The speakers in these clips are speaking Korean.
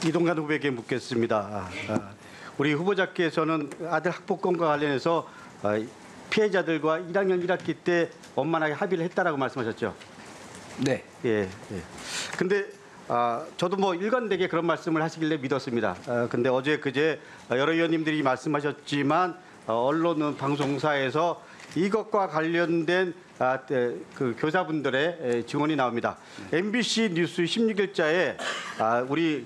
이동관 후보에게 묻겠습니다. 우리 후보자께서는 아들 학폭건과 관련해서 피해자들과 1학년 1학기 때 원만하게 합의를 했다라고 말씀하셨죠. 네. 예. 근데 저도 뭐 일관되게 그런 말씀을 하시길래 믿었습니다. 근데 어제 그제 여러 의원님들이 말씀하셨지만 언론은 방송사에서 이것과 관련된 그 교사분들의 증언이 나옵니다. MBC 뉴스 16일자에 우리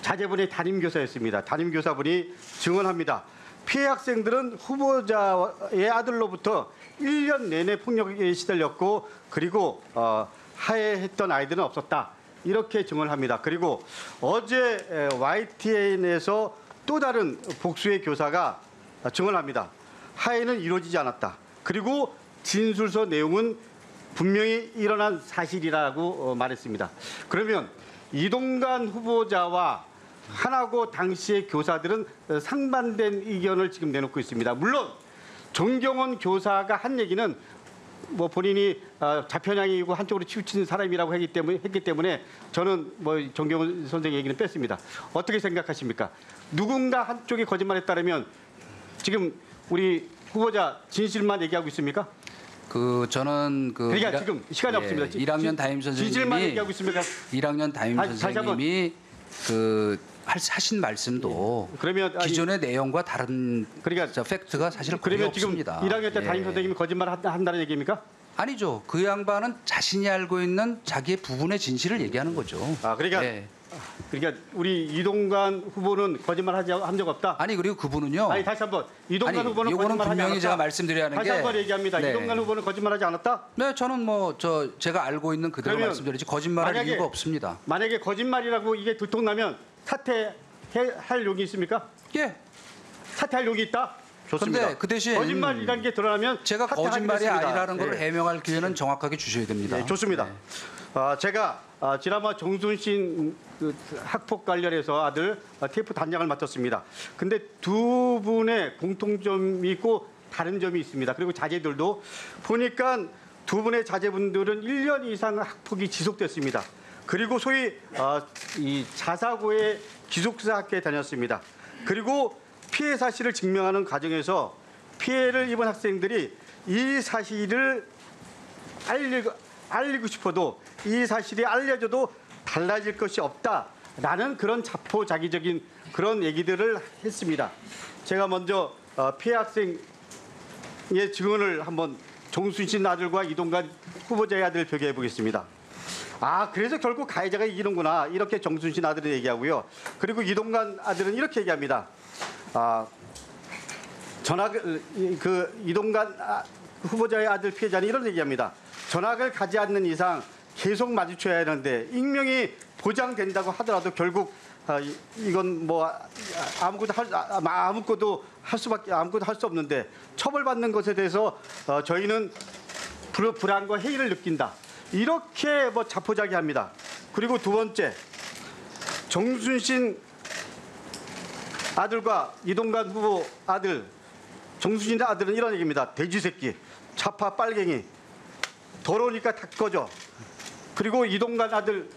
자제분의 담임교사였습니다. 담임교사분이 증언합니다. 피해 학생들은 후보자의 아들로부터 1년 내내 폭력에 시달렸고 그리고 하해했던 아이들은 없었다. 이렇게 증언합니다. 그리고 어제 YTN에서 또 다른 복수의 교사가 증언합니다. 하해는 이루어지지 않았다. 그리고 진술서 내용은 분명히 일어난 사실이라고 말했습니다. 그러면 이동관 후보자와 하나고 당시의 교사들은 상반된 의견을 지금 내놓고 있습니다. 물론 정경원 교사가 한 얘기는 뭐 본인이 좌편향이고 한쪽으로 치우치는 사람이라고 했기 때문에 저는 뭐 정경원 선생의 얘기는 뺐습니다. 어떻게 생각하십니까? 누군가 한쪽이 거짓말했다면 지금 우리 후보자 진실만 얘기하고 있습니까? 저는 그러니까 지금 시간이 없습니다. 1학년 담임 진실만 얘기하고 있습니까? 1학년 담임 선생님이 하신 말씀도 그러면 기존의 내용과 다른 그러니까 팩트가 사실 거의 없습니다. 그러면 지금 1학년 때 담임 선생님이 거짓말을 한다는 얘기입니까? 아니죠. 그 양반은 자신이 알고 있는 자기의 부분의 진실을 얘기하는 거죠. 그러니까 우리 이동관 후보는 거짓말한 적 없다. 아니 그리고 그분은요. 아니 다시 한번 이동관 후보는 이거는 거짓말하지 분명히 않았다. 제가 말씀드려야 하는 다시 한번 얘기합니다. 네. 이동관 후보는 거짓말하지 않았다. 네, 저는 제가 알고 있는 그대로 말씀드리지 거짓말할 이유가 없습니다. 만약에 거짓말이라고 이게 들통나면 사퇴할 용이 있습니까? 예. 사퇴할 용이 있다. 좋습니다. 그런데 그 대신 거짓말이라는 게 드러나면 제가 거짓말이 아니라는 걸 네. 해명할 기회는 정확하게 주셔야 됩니다. 네, 좋습니다. 네. 제가 지난번 정순신 학폭 관련해서 아들 TF 단장을 맡았습니다. 근데 두 분의 공통점이 있고 다른 점이 있습니다. 그리고 자제들도 보니까 두 분의 자제분들은 1년 이상 학폭이 지속됐습니다. 그리고 소위 이 자사고의 기숙사 학교에 다녔습니다. 그리고 피해 사실을 증명하는 과정에서 피해를 입은 학생들이 이 사실을 알리고 싶어도 이 사실이 알려져도 달라질 것이 없다라는 그런 자포자기적인 그런 얘기들을 했습니다. 제가 먼저 피해 학생의 증언을 한번 정순신 아들과 이동관 후보자의 아들 비교해 보겠습니다. 그래서 결국 가해자가 이기는구나 이렇게 정순신 아들은 얘기하고요. 그리고 이동관 아들은 이렇게 얘기합니다. 이동관 후보자의 아들 피해자는 이런 얘기합니다. 전학을 가지 않는 이상 계속 마주쳐야 하는데 익명이 보장된다고 하더라도 결국 이건 뭐 아무것도 할 수 없는데 처벌받는 것에 대해서 저희는 불안과 해이를 느낀다. 이렇게 자포자기합니다. 그리고 두 번째 정순신 아들과 이동관 후보 아들 정순신 아들은 이런 얘기입니다. 돼지 새끼, 차파 빨갱이, 더러우니까 다 꺼져. 그리고 이동관 아들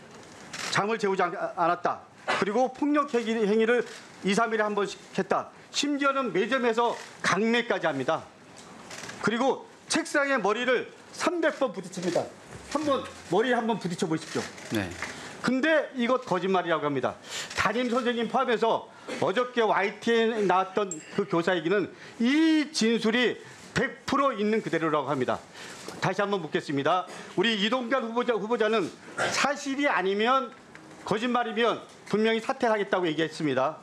잠을 재우지 않았다. 그리고 폭력 행위를 2, 3일에 한 번씩 했다. 심지어는 매점에서 강매까지 합니다. 그리고 책상에 머리를 300번 부딪힙니다. 머리에 한번 부딪혀 보십시오. 네. 근데 이것 거짓말이라고 합니다. 담임 선생님 포함해서 어저께 YTN에 나왔던 그 교사 얘기는 이 진술이 100% 있는 그대로라고 합니다. 다시 한번 묻겠습니다. 우리 이동관 후보자는 사실이 아니면 거짓말이면 분명히 사퇴하겠다고 얘기했습니다.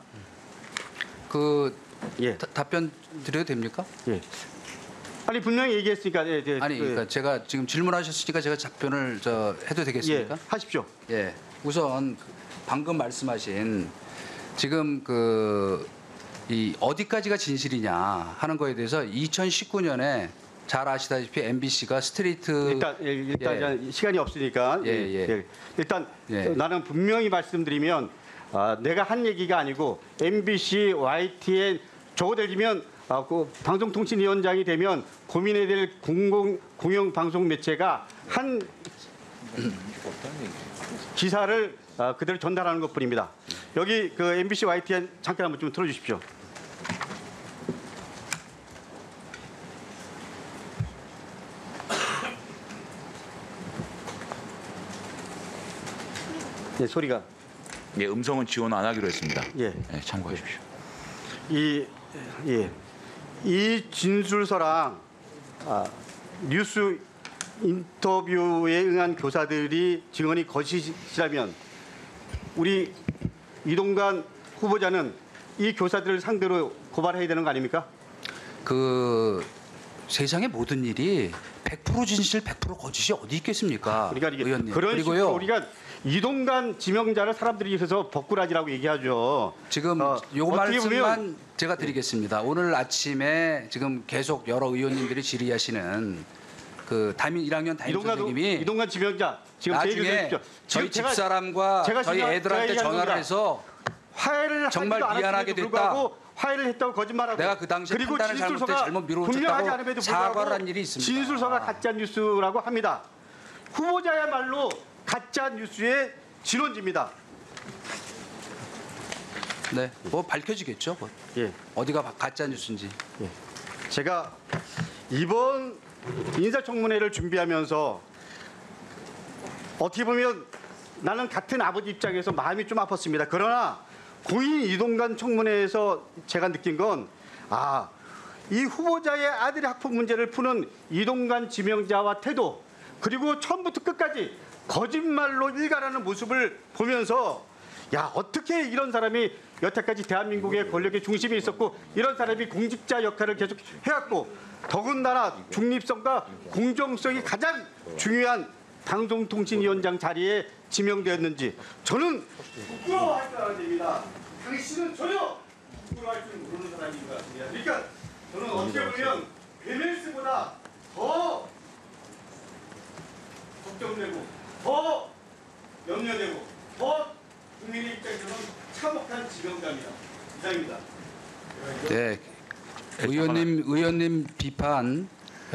답변 드려도 됩니까? 예. 아니 분명히 얘기했으니까. 그러니까 제가 지금 질문하셨으니까 제가 답변을 해도 되겠습니까? 예, 하십시오. 예. 우선 방금 말씀하신 지금 이 어디까지가 진실이냐 하는 거에 대해서 2019년에 잘 아시다시피 MBC가 스트레이트 일단 시간이 없으니까 일단 나는 분명히 말씀드리면 내가 한 얘기가 아니고 MBC, YTN 저거들이면 방송통신위원장이 되면 고민해야 될 공영 방송 매체가 한 기사를 그대로 전달하는 것뿐입니다. 여기 그 MBC YTN 잠깐 한번 좀 틀어주십시오. 네, 소리가. 예, 음성은 지원 안 하기로 했습니다. 예. 예, 참고해 주십시오. 이 진술서랑 뉴스 인터뷰에 응한 교사들이 증언이 거짓이라면 우리 이동관 후보자는 이 교사들을 상대로 고발해야 되는 거 아닙니까? 그 세상의 모든 일이 100% 진실, 100% 거짓이 어디 있겠습니까? 그러니까 이게 의원님. 그런 그리고요. 식으로 우리가 이동관 지명자를 사람들이 그래서 벅구라지라고 얘기하죠. 지금 요 어떻게 말씀만 보면 제가 드리겠습니다. 오늘 아침에 지금 계속 여러 의원님들이 질의하시는 그 담임 1학년 담임 선생님이 이동관 지명자 지금 제 얘기를 나중에 들으십시오. 저희 지금 집사람과 제가 저희 제가 애들한테 얘기하는 전화를 겁니다. 해서 화해를 정말 하지도 미안하게 않았음에도 됐다. 불구하고 화해를 했다고 거짓말하고 내가 그 당시에 그리고 판단을 진술서가 잘못해 잘못 분명하지 미루었다고 않음에도 사과를 불구하고 한 일이 있습니다. 진술서가 가짜 뉴스라고 합니다. 후보자야말로 가짜 뉴스의 진원지입니다. 네, 뭐 밝혀지겠죠. 뭐. 예. 어디가 가짜 뉴스인지. 제가 이번 인사청문회를 준비하면서 어떻게 보면 나는 같은 아버지 입장에서 마음이 좀 아팠습니다. 그러나 고인 이동관 청문회에서 제가 느낀 건 이 후보자의 아들의 학폭 문제를 푸는 이동관 지명자와 태도 그리고 처음부터 끝까지 거짓말로 일관하는 모습을 보면서 어떻게 이런 사람이 여태까지 대한민국의 권력의 중심에 있었고 이런 사람이 공직자 역할을 계속 해왔고 더군다나 중립성과 공정성이 가장 중요한 방송통신위원장 자리에 지명되었는지 저는 부끄러워할 줄 알았습니다. 당신은 전혀 부끄러워할 줄 모르는 사람인 것 같습니다. 그러니까 저는 어떻게 보면 베멜스보다 더 걱정되고 더 염려되고 더 국민의 입장에서는 참혹한 지명자입니다. 이상입니다. 네, 의원님 비판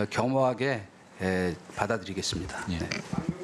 겸허하게 받아들이겠습니다. 예. 네.